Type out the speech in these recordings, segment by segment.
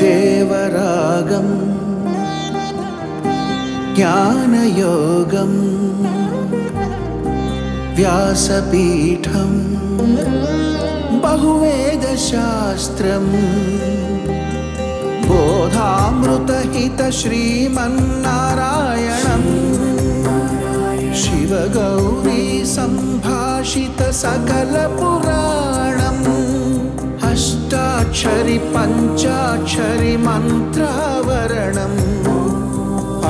దేవరాగం జ్ఞానయోగం వ్యాసపీఠం బహువేదశాస్త్రం బోధామృతహిత శ్రీమన్నారాయణం శివగౌరీ సంభాషిత సకల పురాణం అష్టాక్షరి పంచాక్షరి మంత్రావరణం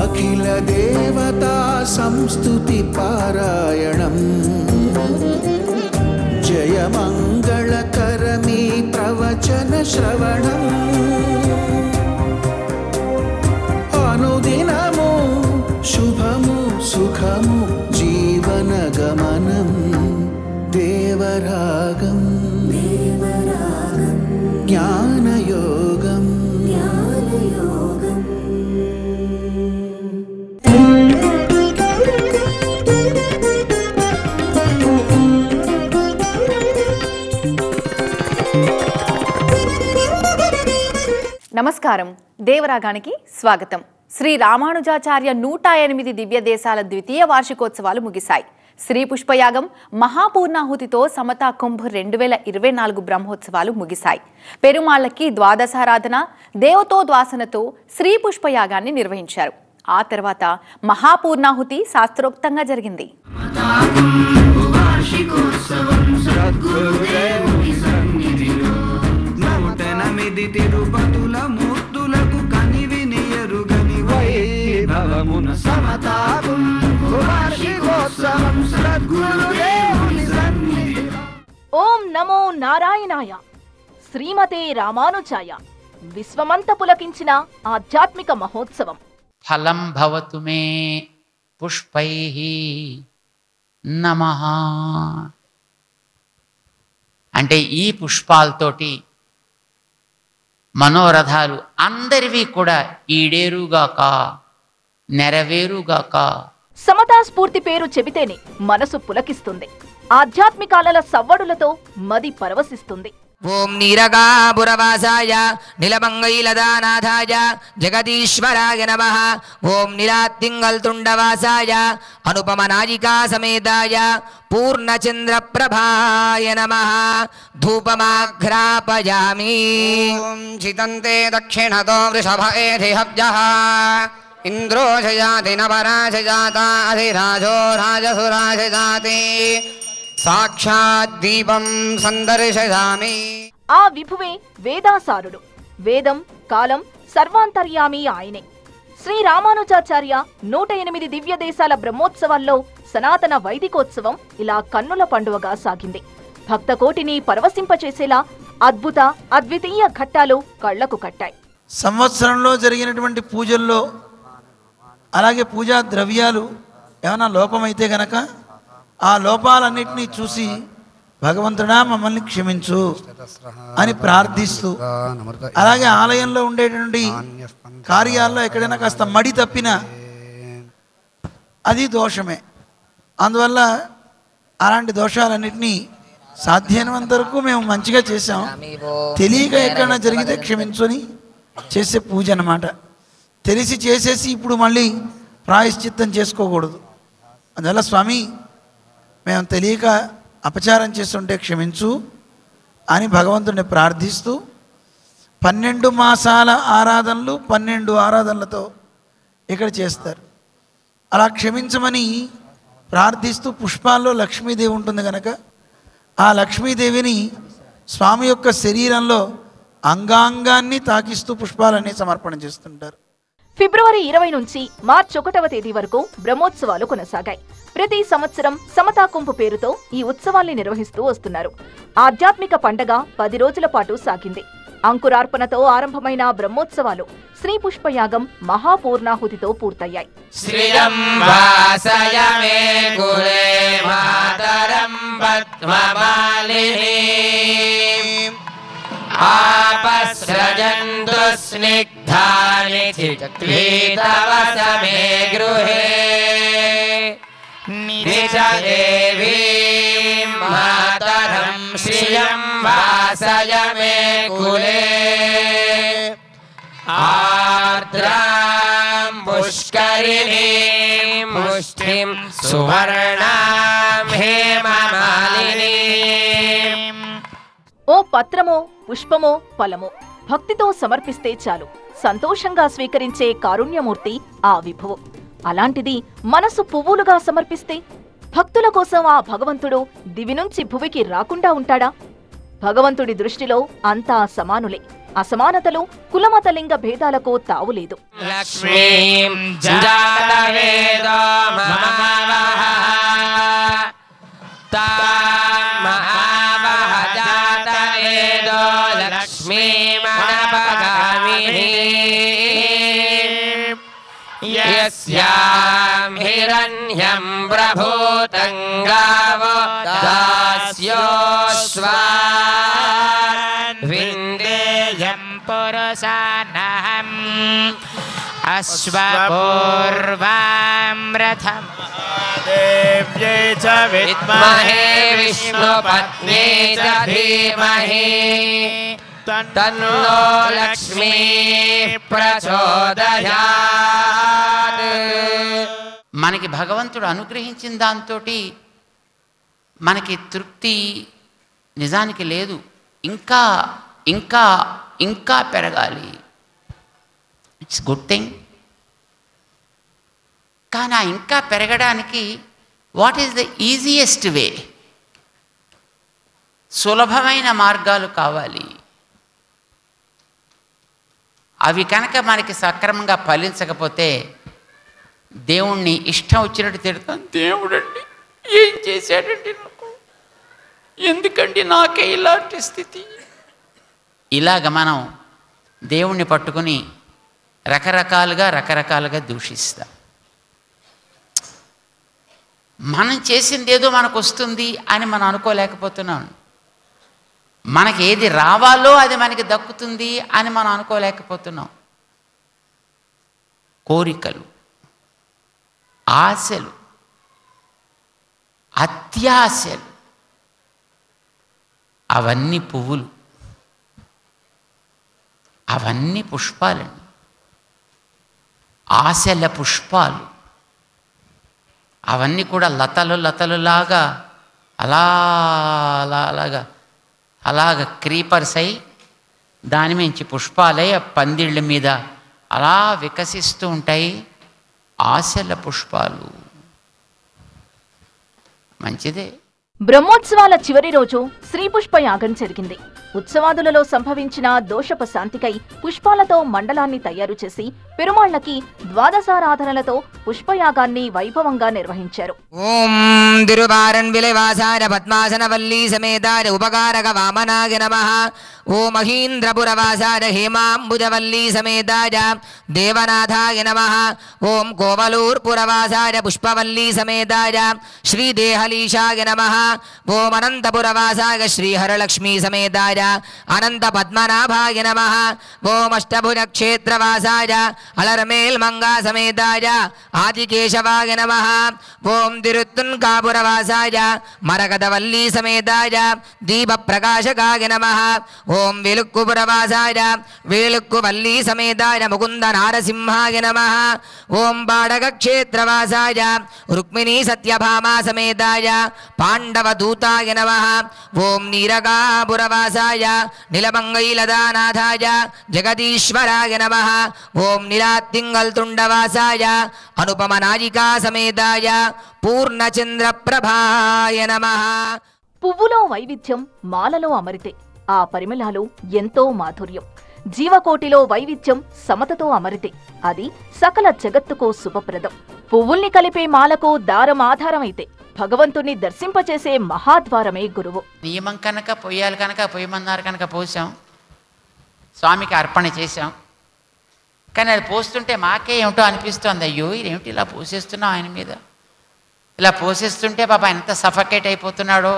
అఖిల దేవతా సంస్తుతి పారాయణం జయమంగళకరమీ ప్రవచన శ్రవణం అనుదినము శుభము సుఖము జీవన గమనం దేవరాగం జ్ఞానయోగం నమస్కారం. దేవరాగానికి స్వాగతం. శ్రీ రామానుజాచార్య 108 దివ్య దేశాల ద్వితీయ వార్షికోత్సవాలు ముగిశాయి. శ్రీ పుష్పయాగం మహాపూర్ణాహుతితో సమతా కుంభ్ 2024 బ్రహ్మోత్సవాలు ముగిశాయి. పెరుమాళ్లకి ద్వాదశారాధన దేవతోద్వాసనతో శ్రీ పుష్పయాగాన్ని నిర్వహించారు. ఆ తర్వాత మహాపూర్ణాహుతి శాస్త్రోక్తంగా జరిగింది. ఓం నమో నారాయణాయ. శ్రీమతే రామానుజాయ. విశ్వమంత పులకించిన ఆధ్యాత్మిక మహోత్సవం. ఫలం భవతు మే పుష్పైః నమః. అంటే ఈ పుష్పాలతోటి మనోరథాలు అందరివి కూడా ఈడేరుగాక, నెరవేరుగాక. సమతా స్ఫూర్తి పేరు చెబితేనే మనసు పులకిస్తుంది. ఆధ్యాత్మికాలల సవ్వడులతో మది పరవశిస్తుంది. ఓం నీరగాపురవాసాయ నిలమంగైలదానాథాయ జగదీశ్వరాయ నమః. ఓం నీలాతింగల్ తుండవాసాయ అనుపమనాయికా సమేతాయ పూర్ణచంద్రప్రభాయ నమః. ధూపమాఘ్రాపయామి. ఓం చితంతే దక్షిణతో వృషభ ఏధిహవ్యః ఇంద్రో జయాతి నవరాజయాతా అధిరాజో రాజసురాజయాతి సాక్షాత్ దీపం సందర్శయామి. ఆ విభువే వేదాసారుడు. వేదం కాలం సర్వాంతర్యామి ఆయనే. శ్రీ రామానుజాచార్య 108 దివ్య దేశాల బ్రహ్మోత్సవాల్లో సనాతన వైదికోత్సవం ఇలా కన్నుల పండువగా సాగింది. భక్తకోటిని పరవశింపచేసేలా అద్భుత అద్వితీయ ఘట్టాలు కళ్లకు కట్టాయి. సంవత్సరంలో జరిగినటువంటి పూజల్లో అలాగే పూజా ద్రవ్యాలు ఏమైనా లోపమైతే గనక ఆ లోపాలన్నింటినీ చూసి భగవంతుడా మమ్మల్ని క్షమించు అని ప్రార్థిస్తూ, అలాగే ఆలయంలో ఉండేటువంటి కార్యాల్లో ఎక్కడైనా కాస్త మడి తప్పినా అది దోషమే. అందువల్ల అలాంటి దోషాలన్నింటినీ సాధ్యమైనంత వరకు మేము మంచిగా చేసాం, తెలియక ఎక్కడైనా జరిగితే క్షమించుని చేసే పూజ అన్నమాట. తెలిసి చేసేసి ఇప్పుడు మళ్ళీ ప్రాయశ్చిత్తం చేసుకోకూడదు. అందువల్ల స్వామి మేము తెలియక అపచారం చేస్తుంటే క్షమించు అని భగవంతుడిని ప్రార్థిస్తూ 12 మాసాల ఆరాధనలు 12 ఆరాధనలతో ఇక్కడ చేస్తారు. అలా క్షమించమని ప్రార్థిస్తూ పుష్పాల్లో లక్ష్మీదేవి ఉంటుంది కనుక ఆ లక్ష్మీదేవిని స్వామి యొక్క శరీరంలో అంగాంగాన్ని తాకిస్తూ పుష్పాలన్నీ సమర్పణ చేస్తుంటారు. ఫిబ్రవరి 20 నుంచి మార్చి 1వ తేదీ వరకు బ్రహ్మోత్సవాలు కొనసాగాయి. ప్రతి సంవత్సరం సమతా కుంభ్ పేరుతో ఈ ఉత్సవాల్ని నిర్వహిస్తూ వస్తున్నారు. ఆధ్యాత్మిక పండగ 10 రోజుల పాటు సాగింది. అంకురార్పణతో ఆరంభమైన బ్రహ్మోత్సవాలు శ్రీ పుష్పయాగం మహాపూర్ణాహుతితో పూర్తయ్యాయి. శ్రీరం వాసయ మే కులే మాతరం పద్మమాలినీ ఆపస్రజంతు స్నిగ్ధాని చిత్రీతవస మే గృహే నిజ దేవీం मातरं श्रियं वासय मे कुले आर्द्रां पुष्करिणीं पुष्टिं सुवर्णां हेममालिनीम् ఓ పత్రమో పుష్పమో ఫలమో భక్తితో సమర్పిస్తే చాలు సంతోషంగా స్వీకరించే కారుణ్యమూర్తి ఆ విభువు. అలాంటిది మనసు పువ్వులుగా సమర్పిస్తే భక్తుల కోసం ఆ భగవంతుడు దివి నుంచి భువికి రాకుండా ఉంటాడా? భగవంతుడి దృష్టిలో అంతా సమానులే. అసమానతలు కులమతలింగ భేదాలకు తావులేదు. లక్ష్మీం జాతవేదో మమావహ తామహావహ జాతవేదో లక్ష్మీమనపగామినీ యస్యాం హిరణ్యం ప్రభూతం గావో దాస్యోస్వాన్ విందేయం పురుషానహం అశ్వపూర్వాం రథం దేవ్యై చ విద్మహే విష్ణుపత్న్యై చ ధీమహి తన్నో లక్ష్మీ ప్రచోదయాత్. మనకి భగవంతుడు అనుగ్రహించిన దాంతో మనకి తృప్తి నిజానికి లేదు. ఇంకా ఇంకా ఇంకా పెరగాలి. It's good thing. కానీ ఆ ఇంకా పెరగడానికి what is the easiest way? సులభమైన మార్గాలు కావాలి. అవి కనుక మనకి సక్రమంగా ఫలించకపోతే దేవుణ్ణి ఇష్టం వచ్చినట్టు తిడతాం. దేవుడండి ఏం చేశాడండి నాకు, ఎందుకండి నాకే ఇలాంటి స్థితి? ఇలాగ మనం దేవుణ్ణి పట్టుకుని రకరకాలుగా దూషిస్తాం. మనం చేసింది ఏదో మనకు వస్తుంది అని మనం అనుకోలేకపోతున్నాం. మనకి ఏది రావాలో అది మనకి దక్కుతుంది అని మనం అనుకోలేకపోతున్నాం. కోరికలు, ఆశలు, అత్యాశలు అవన్నీ పువ్వులు, అవన్నీ పుష్పాలండి. ఆశల పుష్పాలు అవన్నీ కూడా లతలులాగా అలాగ క్రీపర్స్ అయి దాని మించి పుష్పాలై పందిళ్ళ మీద అలా వికసిస్తూ ఉంటాయి. ఆశల పుష్పాలు మంచిదే. బ్రహ్మోత్సవాల చివరి రోజు శ్రీపుష్ప యాగం జరిగింది. ఉత్సవాదులలో సంభవించిన దోషోపశాంతికై పుష్పాలతో మండలాన్ని తయారు చేసి పెరుమాళ్లకి ద్వాదశారాధనలతో పుష్పయాగాన్ని వైభవంగా నిర్వహించారు. ఓం తిరువారన్ విలవాసార పద్మాసన వల్లీ సమేతార ఉపకారక వామనాయ నమః. ఓం మహీంద్రపురవాసార హేమాంబుజవల్లీ సమేతార దేవనాథాయ నమః. ఓం కోవలూర్పురవాసార పుష్పవల్లీ సమేతార శ్రీదేహలీశాయ నమః. ఓం అనంతపురవాసాయ శ్రీహరలక్ష్మీ సమేతార అనంత పద్మనాభాయ నమః. ఓం అష్టభుజ క్షేత్రవాసాయ అలరమేల్ మంగా సమేతాయ ఆదికేశవాయ నమః. ఓం తిరుత్తున్కాపురవాసాయ మరకదవల్లీ సమేతాయ దీప ప్రకాశకాయ నమః. ఓం వెలుక్కుపురవాసాయ వేలుక్కువల్లీ సమేతాయ ముకుంద నారసింహాయ నమః. ఓం బాడగ క్షేత్రవాసాయ రుక్మిణీ సత్యభామా సమేతాయ పాండవదూతాయ నమః. ఓం నీరకాపురవాసాయ నిలమంగైలదానాథాయ జగదీశ్వరాయ నమః. ఓం నిలాత్తింగల్ తుండవాసాయ అనుపమనాయికా సమేతాయ పూర్ణచంద్ర ప్రభాయ నమః. పువ్వులో వైవిధ్యం, మాలలో అమరితే ఆ పరిమళాలు ఎంతో మాధుర్యం. జీవకోటిలో వైవిధ్యం సమతతో అమరితే అది సకల జగత్తుకు శుభప్రదం. పువ్వుల్ని కలిపే మాలకు దారం ఆధారమైతే భగవంతుణ్ణి దర్శింపచేసే మహాద్వారమే గురువు. నియమం కనుక పొయ్యాలి కనుక పొయ్యమన్నారు కనుక పోసాం, స్వామికి అర్పణ చేశాం. కానీ అది పోస్తుంటే మాకే ఏమిటో అనిపిస్తుంది. అయ్యో ఇదేమిటి ఇలా పోసేస్తున్నాం ఆయన మీద, ఇలా పోసేస్తుంటే పాప ఎంత సఫకేట్ అయిపోతున్నాడో,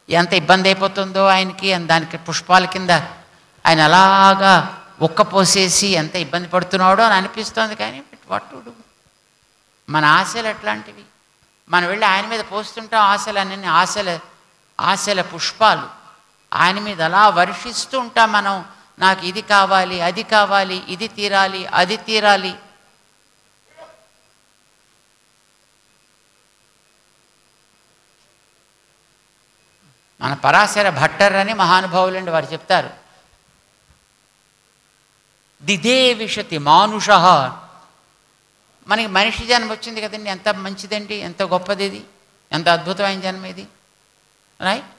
ఎంత ఇబ్బంది అయిపోతుందో ఆయనకి. దానికి పుష్పాల కింద ఆయన అలాగా ఒక్క పోసేసి ఎంత ఇబ్బంది పడుతున్నాడో అని అనిపిస్తుంది. కానీ వాట్ టు డు? మన ఆశలు ఎట్లాంటివి? మనం వెళ్ళి ఆయన మీద పోస్తుంటాం. ఆశలు ఆశల పుష్పాలు ఆయన మీద అలా వర్షిస్తూ ఉంటాం మనం. నాకు ఇది కావాలి, అది కావాలి, ఇది తీరాలి, అది తీరాలి. మన పరాశర భట్టర్ అని మహానుభావులండి, వారు చెప్తారు, దిదే విశతి మానుష. మనకి మనిషి జన్మ వచ్చింది కదండి, ఎంత మంచిదండి, ఎంత గొప్పది ఇది, ఎంత అద్భుతమైన జన్మ ఇది, రైట్?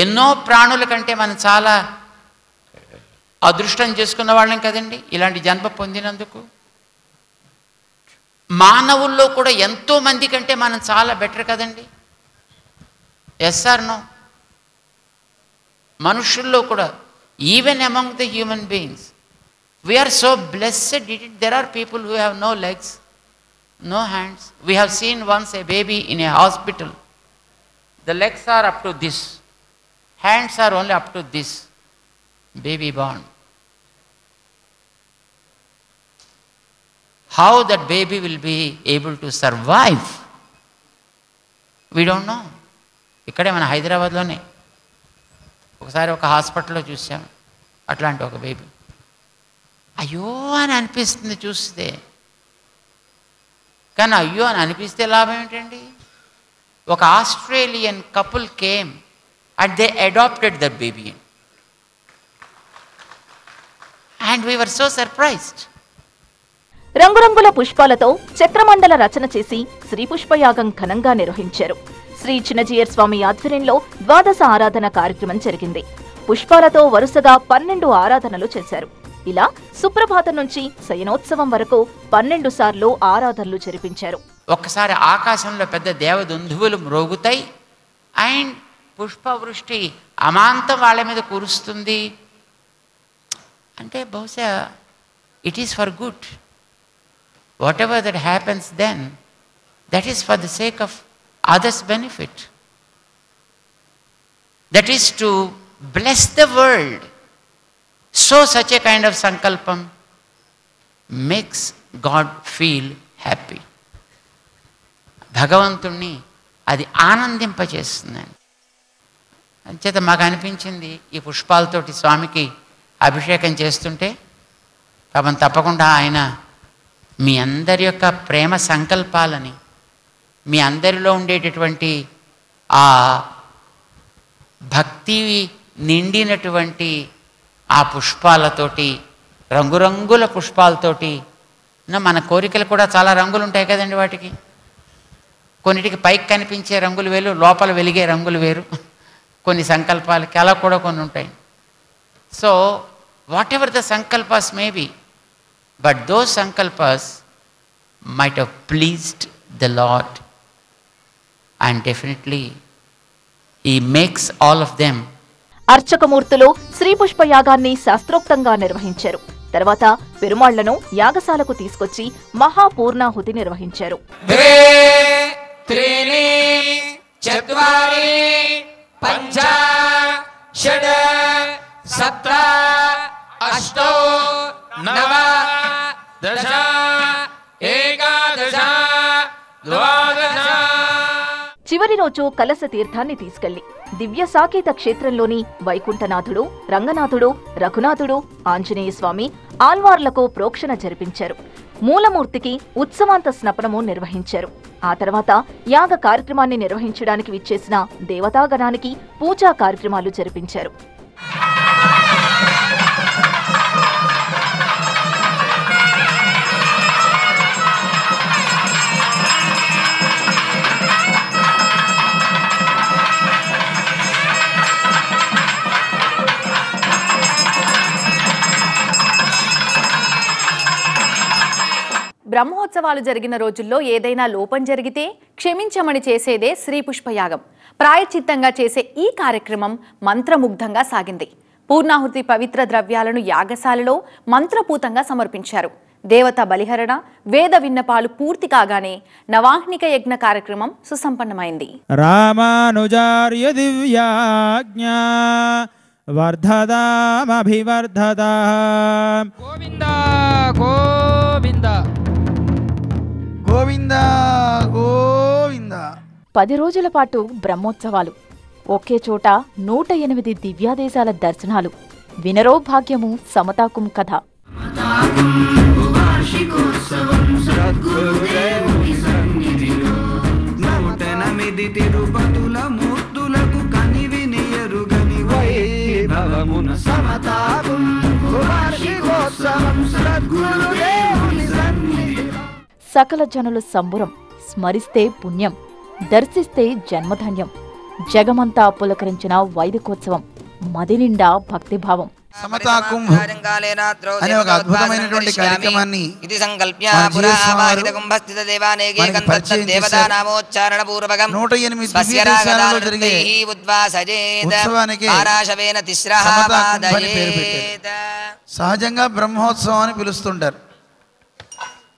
ఎన్నో ప్రాణుల కంటే మనం చాలా అదృష్టం చేసుకున్న వాళ్ళం కదండి ఇలాంటి జన్మ పొందినందుకు. మానవుల్లో కూడా ఎంతో మంది కంటే మనం చాలా బెటర్ కదండి. Yes or no? మనుషుల్లో కూడా, even among the human beings, we are so blessed. There are people who have no legs, no hands. We have seen once a baby in a hospital. The legs are up to this, hands are only up to this, baby born. How that baby will be able to survive, we don't know. ఇక్కడే మన హైదరాబాద్లోనే ఒకసారి ఒక హాస్పిటల్లో చూసాం అట్లాంటి ఒక baby. అయ్యో అని అనిపిస్తుంది చూస్తే, కానీ అయ్యో అని అనిపిస్తే లాభం ఏంటండి? ఒక Australian couple came and they adopted that baby and we were so surprised. రంగురంగుల పుష్పాలతో చక్రమండల రచన చేసి శ్రీ పుష్పయాగం ఘనంగా నిర్వహించారు. శ్రీ చిన్నజీయర్ స్వామి ఆధ్వర్యంలో ద్వాదశ ఆరాధన కార్యక్రమం జరిగింది. పుష్పాలతో వరుసగా 12 ఆరాధనలు చేశారు. ఇలా సుప్రభాతం నుంచి శయనోత్సవం వరకు 12 సార్లు ఆరాధనలు జరిపించారు. ఒక్కసారి ఆకాశంలో పెద్ద దేవదుందువులు మ్రోగుతాయి అండ్ పుష్పవృష్టి అమాంతం వాళ్ళ మీద కురుస్తుంది. అంటే బహుశా it is for good. Whatever that happens then, that is for the sake of others benefit. That is to bless the world. So such a kind of sankalpam makes God feel happy. భగవంతుణ్ణి అది ఆనందింపచేస్తుందండి. అంచేత మాకు అనిపించింది ఈ పుష్పాలతోటి స్వామికి అభిషేకం చేస్తుంటే పాపం తప్పకుండా ఆయన మీ అందరి యొక్క ప్రేమ సంకల్పాలని, మీ అందరిలో ఉండేటటువంటి ఆ భక్తి నిండినటువంటి ఆ పుష్పాలతోటి, రంగురంగుల పుష్పాలతోటి, మన కోరికలు కూడా చాలా రంగులు ఉంటాయి కదండి. వాటికి కొన్నిటికి పైకి కనిపించే రంగులు వేరు, లోపల వెలిగే రంగులు వేరు. కొన్ని సంకల్పాలకి అలా కూడా కొన్ని ఉంటాయి. సో వాట్ ఎవర్ ద సంకల్పాస్ మే బి, బట్ దోస్ సంకల్పాస్ might have pleased the lord and definitely he makes all of them. అర్చకమూర్తులు శ్రీ పుష్పయాగాన్ని శాస్త్రోక్తంగా నిర్వహించారు. తర్వాత పెరుమాళ్లను యాగశాలకు తీసుకొచ్చి మహాపూర్ణాహుతి నిర్వహించారు. 2 3 4 5 6 7 8 9 10 11 12. చివరి రోజు కలశ తీర్థాన్ని తీసుకెళ్లి దివ్య సాకేత క్షేత్రంలోని వైకుంఠనాథుడు, రంగనాథుడు, రఘునాథుడు, ఆంజనేయ స్వామి, ఆల్వార్లకు ప్రోక్షణ జరిపించారు. మూలమూర్తికి ఉత్సవాంత స్నపనము నిర్వహించారు. ఆ తర్వాత యాగ కార్యక్రమాన్ని నిర్వహించడానికి విచ్చేసిన దేవతాగణానికి పూజా కార్యక్రమాలు జరిపించారు. బ్రహ్మోత్సవాలు జరిగిన రోజుల్లో ఏదైనా లోపం జరిగితే క్షమించమని చేసేదే శ్రీ పుష్పయాగం. ప్రాయశ్చిత్తంగా చేసే ఈ కార్యక్రమం మంత్రముగ్ధంగా సాగింది. పూర్ణాహుతి పవిత్ర ద్రవ్యాలను యాగశాలలో మంత్రపూతంగా సమర్పించారు. దేవత బలిహరణ, వేద విన్నపాలు పూర్తి కాగానే నవాహ్నిక యజ్ఞ కార్యక్రమం సుసంపన్నమైంది. రామానుజార్య దివ్యాజ్ఞా వర్ధదామభివర్ధదాం. గోవింద గోవింద గోవింద గోవింద. 10 రోజుల పాటు బ్రహ్మోత్సవాలు, ఒకే చోట 108 దివ్యాదేశాల దర్శనాలు. వినరో భాగ్యము సమతాకుం కథ. తిరుపతుల మూర్తులకు కనివిని ఎరుగని వైభవమున సమతాకుం వార్షికోత్సవం సద్గురుదేవుని సన్నిధి. సకల జనుల సంబురం, స్మరిస్తే పుణ్యం, దర్శిస్తే జన్మధన్యం. జగమంతా పులకరించిన వైదికోత్సవం, మదినిండా భక్తిభావం. సమతా కుంభ అనే ఒక అద్భుతమైనటువంటి కార్యక్రమాన్ని సహజంగా బ్రహ్మోత్సవం అని పిలుస్తుంటారు.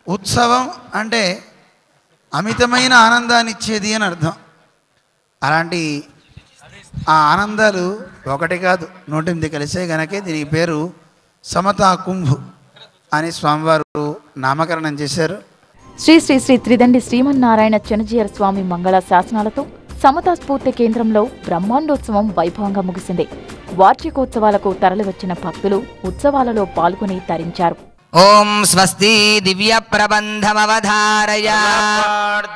ఉత్సవం అంటే అమితమైన ఆనందాన్ని ఇచ్చేది అని అర్థం. అలాంటి ఆ ఆనందాలు ఒకటి కాదు 108 కలిసే గనకే దీనికి పేరు సమతా కుంభ్ అని స్వామివారు నామకరణం చేశారు. శ్రీ శ్రీ శ్రీ త్రిదండి శ్రీమన్నారాయణ చెనజీయర స్వామి మంగళ శాసనాలతో సమతా స్ఫూర్తి కేంద్రంలో బ్రహ్మాండోత్సవం వైభవంగా ముగిసింది. వార్షికోత్సవాలకు తరలివచ్చిన భక్తులు ఉత్సవాలలో పాల్గొని తరించారు. ఓం స్వస్తి దివ్య ప్రబంధమవధారయ.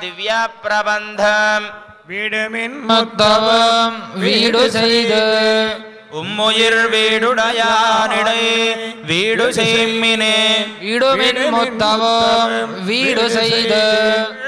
దివ్య ప్రబంధం வீடுமின் முத்தவம் வீடு செய்து உம்முயிர் வீடுடையானிடை வீடு செய்மினே. வீடுமின் முத்தவம் வீடு செய்து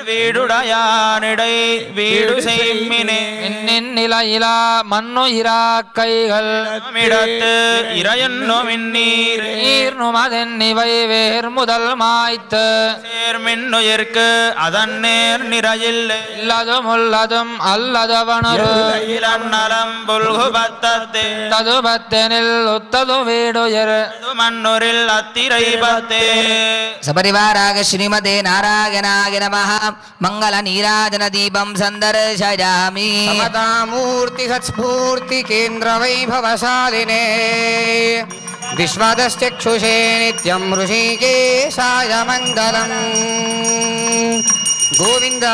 வீடுடையானிடை வீடு செய்மினே. இன்னின் நிலையிலா மண்ணுயிரா கைகள் மிடத்து இறையன்னும் இந்நீர் நீர்னுமதன் இவை வேர் முதல் மாய்த்து சேர்மின்னுயிர்க்கு அதன் நேர் நிறையில் இல்லதும் உள்ளதும் அல்லதவனரு இளநலம் புல்கு பத்தத்தே ததுபத்தெனில் உத்தது வீடுயர் மண்ணுரில் அத்திரை பத்தே. சபரிவாராக ஸ்ரீமதே நாராயணாய நமஹ. మంగళ నీరాజన దీపం సందర్శయామి. సమతామూర్తి స్ఫూర్తి కేంద్ర వైభవశాలినే విశ్వదశ్చక్షుషే నిత్యం ఋషికేశాయ మంగళం. గోవింద.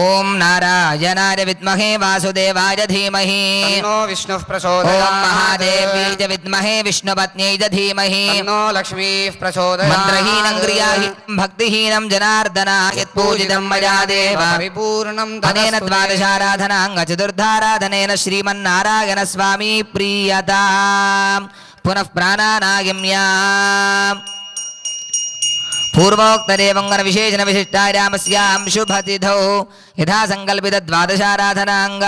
ఓం నారాయణాయ విద్మహే వాసుదేవాయ ధీమహి తన్నో విష్ణుః ప్రచోదయాత్. ఓం మహాదేవ్యై చ విద్మహే విష్ణుపత్న్యై చ ధీమహి తన్నో లక్ష్మీః ప్రచోదయాత్. మంత్రహీనం క్రియాహీనం భక్తిహీనం జనార్దన యత్పూజితం మయా దేవ పరిపూర్ణం అనేన ద్వాదశారాధనాంగ చతుర్థారాధనేన శ్రీమన్నారాయణ స్వామి ప్రీయతాం. పునః ప్రాణానాగమ్యా పూర్వోక్తదేవంగన విశేషణ విశిష్టాయామస్యాం శుభతిథౌ యథా సంకల్పిత ద్వాదశారాధనాంగ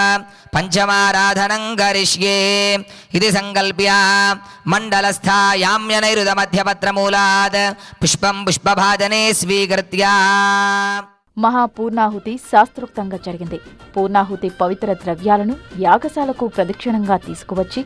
పంచమారాధనం కరిష్యే ఇది సంకల్ప్య మండలస్థాయామ్యనైరుద మధ్యపత్రమూలాద్ పుష్పం పుష్పభాజనే స్వీకృత్య. మహాపూర్ణాహుతి శాస్త్రోక్తంగా జరిగింది. పూర్ణాహుతి పవిత్ర ద్రవ్యాలను యాగశాలకు ప్రదక్షిణంగా తీసుకువచ్చి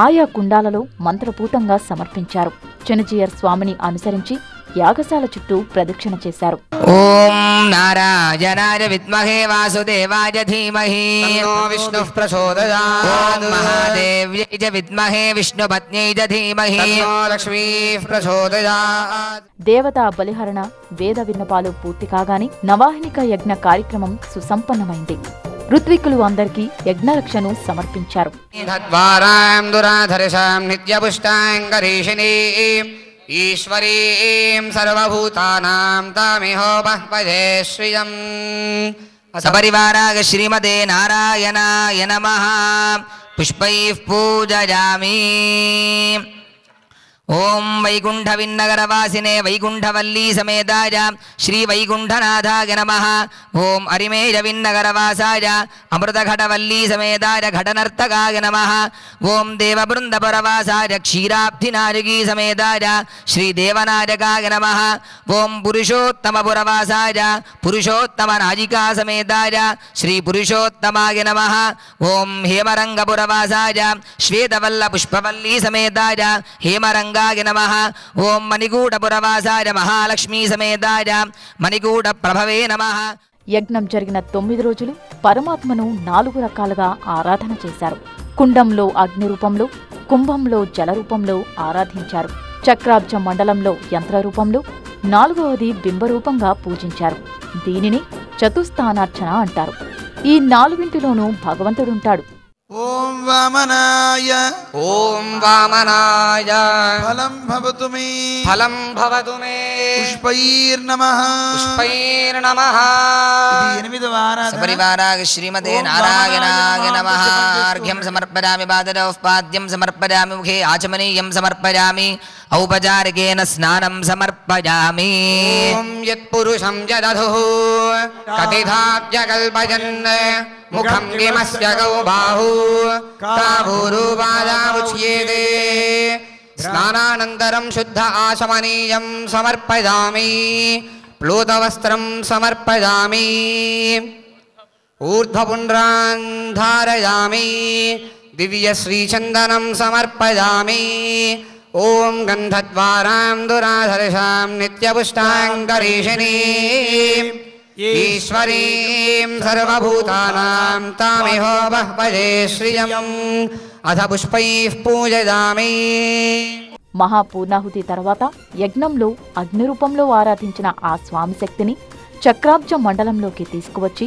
ఆయా కుండాలలో మంత్రపూతంగా సమర్పించారు. చెనజీయర్ స్వామిని అనుసరించి యాగశాల చుట్టూ ప్రదక్షిణ చేశారు. ఓం నారాయణాయ విద్మహే వాసుదేవాయ ధీమహి తన్నో విష్ణుః ప్రచోదయాత్. ఓం మహాదేవ్యై చ విద్మహే విష్ణుపత్న్యై చ ధీమహి తన్నో లక్ష్మీః ప్రచోదయాత్. దేవతా బలిహరణ, వేద విన్నపాలు పూర్తి కాగానే నవాహ్నిక యజ్ఞ కార్యక్రమం సుసంపన్నమైంది. ఋత్వికులు అందరికీ యజ్ఞరక్షను సమర్పించారు. ఈశ్వరీం సర్వభూతానాం తామిహోపహ్వదే శ్రియం. సపరివారాగ శ్రీమతే నారాయణాయ నమః. పుష్పైః పూజయామి. ఓం వైకుంఠ విన్నగరవాసినే వైకుంఠవల్లీ సమేతాయ శ్రీ వైకుంఠనాథాయ నమః. ఓం అరిమేయ విన్నగరవాసాయ అమృతఘటవల్లీ సమేతాయ ఘటనర్తకాయ నమః. ఓం దేవబృందపరవాసాయ క్షీరాబ్ధినాయకీ సమేతాయ శ్రీ దేవనాయకాయ నమః. ఓం పురుషోత్తమపురవాసాయ పురుషోత్తమనాయికా సమేతాయ శ్రీ పురుషోత్తమాయ నమః. ఓం హేమరంగపురవాసాయ శ్వేతవల్ల పుష్పవల్లీ సమేతాయ హేమరంగ నమః. ఓం మణిగూఢపురవాసాయ మహాలక్ష్మీ సమేతాయ మణిగూఢ ప్రభవే నమః. యజ్ఞం జరిగిన 9 రోజులు పరమాత్మను 4 రకాలుగా ఆరాధన చేశారు. కుండంలో అగ్ని రూపంలో, కుంభంలో జల రూపంలో ఆరాధించారు. చక్రాబ్జ మండలంలో యంత్ర రూపంలో, 4వది బింబరూపంగా పూజించారు. దీనిని చతుస్థానార్చన అంటారు. ఈ నాలుగింటిలోనూ భగవంతుడుంటాడు. ఓం వామనాయ ఓం వామనాయ ఫలం భవతు మే ఫలం భవతు మే పుష్పైర్నమః పుష్పైర్నమః. ఇది 8వ ఆరాధన. సపరివారాగ శ్రీమతే నారాయణాయ నమః. అర్ఘ్యం సమర్పయామి పాదౌపాద్యం సమర్పయామి ముఖే ఆచమనీయం సమర్పయామి ఔపచారికేన స్నానం సమర్పయామి. ఓం యత్పురుషం యదధుః కతిథాప్యకల్పయన్ ముఖం కిమస్య గౌ బాహు కాభూరుపాదాముచ్యేతే. స్నానానంతరం శుద్ధ ఆచమనీయం సమర్పయామి ప్లూతవస్త్రం సమర్పయామి ఊర్ధ్వపుండ్రాన్ ధారయామి దివ్యశ్రీచందనం సమర్పయామి. ఓం గంధద్వారాం దురాధర్షాం నిత్యపుష్టాంగరీషిణీం ఈశ్వరీం సర్వభూతానాం తామిహో బహ్వజే శ్రియం అథ పుష్పైః పూజయామి. మహాపూర్ణాహుతి తర్వాత యజ్ఞంలో అగ్ని రూపంలో ఆరాధించిన ఆ స్వామి శక్తిని చక్రాబ్జ మండలంలోకి తీసుకువచ్చి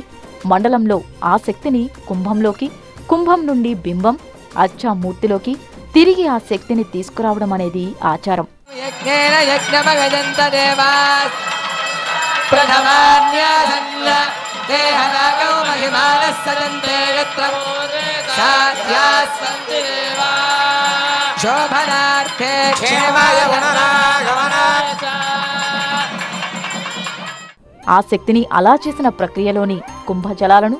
మండలంలో ఆ శక్తిని కుంభంలోకి, కుంభం నుండి బింబం అచ్చా మూర్తిలోకి తిరిగి ఆ శక్తిని తీసుకురావడం అనేది ఆచారం. ఆ శక్తిని అలా చేసిన ప్రక్రియలోని కుంభజలాలను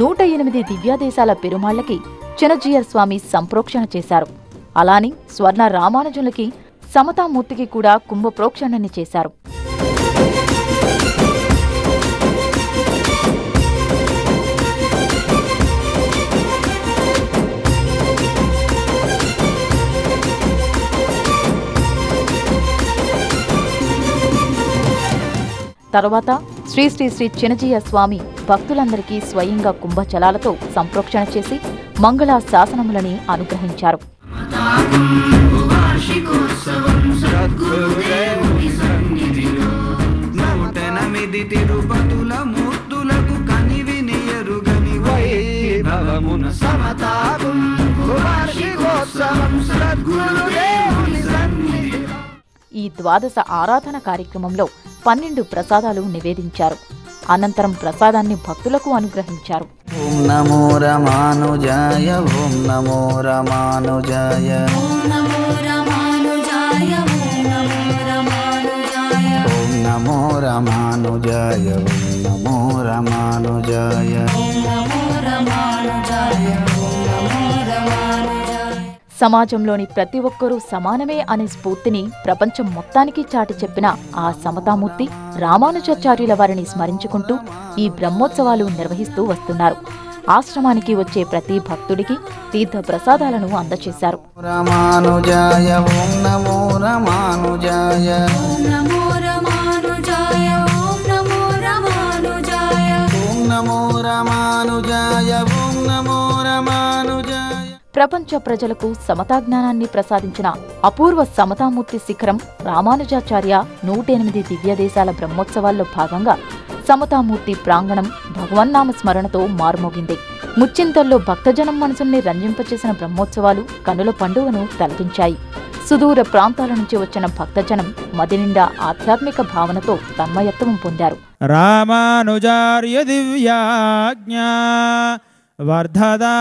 108 దివ్యాదేశాల పెరుమాళ్లకి చినజీయర్ స్వామి సంప్రోక్షణ చేశారు. అలాని స్వర్ణ రామానుజులకి సమతామూర్తికి కూడా కుంభప్రోక్షణని చేశారు. తరువాత శ్రీ శ్రీ శ్రీ చినజీయ స్వామి భక్తులందరికీ స్వయంగా కుంభజలాలతో సంప్రోక్షణ చేసి మంగళ శాసనములని అనుగ్రహించారు. తిరుపతుల మూర్తులకు కనివినియరుగని వైభవమున సమతాగుం వార్షికోత్సవం సద్గురుదేవుని సన్నిధిలో. ఈ ద్వాదశ ఆరాధన కార్యక్రమంలో 12 ప్రసాదాలు నివేదించారు. అనంతరం ప్రసాదాన్ని భక్తులకు అనుగ్రహించారు. ఓం నమో రామానుజాయ ఓం నమో రామానుజాయ ఓం నమో రామానుజాయ ఓం నమో రామానుజాయ ఓం నమో రామానుజాయ ఓం నమో రామానుజాయ ఓం నమో రామానుజాయ ఓం నమో రామానుజాయ. సమాజంలోని ప్రతి ఒక్కరూ సమానమే అనే స్ఫూర్తిని ప్రపంచం మొత్తానికి చాటి చెప్పిన ఆ సమతామూర్తి రామానుజాచార్యుల వారిని స్మరించుకుంటూ ఈ బ్రహ్మోత్సవాలు నిర్వహిస్తూ వస్తున్నారు. ఆశ్రమానికి వచ్చే ప్రతి భక్తుడికి తీర్థ ప్రసాదాలను అందజేశారు. రామానుజాయ ఓం నమో రామానుజాయ ఓం నమో రామానుజాయ ఓం నమో రామానుజాయ ఓం నమో రామానుజాయ ఓం నమో రామానుజాయ. ప్రపంచ ప్రజలకు సమతా జ్ఞానాన్ని ప్రసాదించిన అపూర్వ సమతామూర్తి శిఖరం రామానుజాచార్య 108 దివ్యదేశాల బ్రహ్మోత్సవాల్లో భాగంగా సమతామూర్తి ప్రాంగణం భగవన్నామ స్మరణతో మారుమోగింది. ముచ్చింతల్లో భక్తజనం మనసుల్ని రంజింపచేసిన బ్రహ్మోత్సవాలు కనుల పండుగను తలపించాయి. సుదూర ప్రాంతాల నుంచి వచ్చిన భక్తజనం మదినిండా ఆధ్యాత్మిక భావనతో తన్మయత్వం పొందారు. రామానుజార్య దివ్యాజ్ఞా వర్ధదామభివర్ధదాం.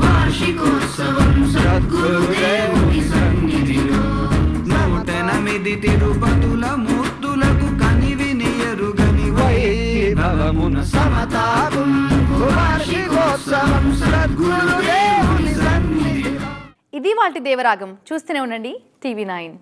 వార్షికోత్సవం సద్గురుదేవుని సన్నిధిలో 108 తిరుపతుల మూర్తులకు కనివినియరుగని వైభవమున సమతాగుం వార్షికోత్సవం సద్గురుదేవుని సన్నిధిలో. ఇది వాటి దేవరాగం. చూస్తూనే ఉండండి TV9.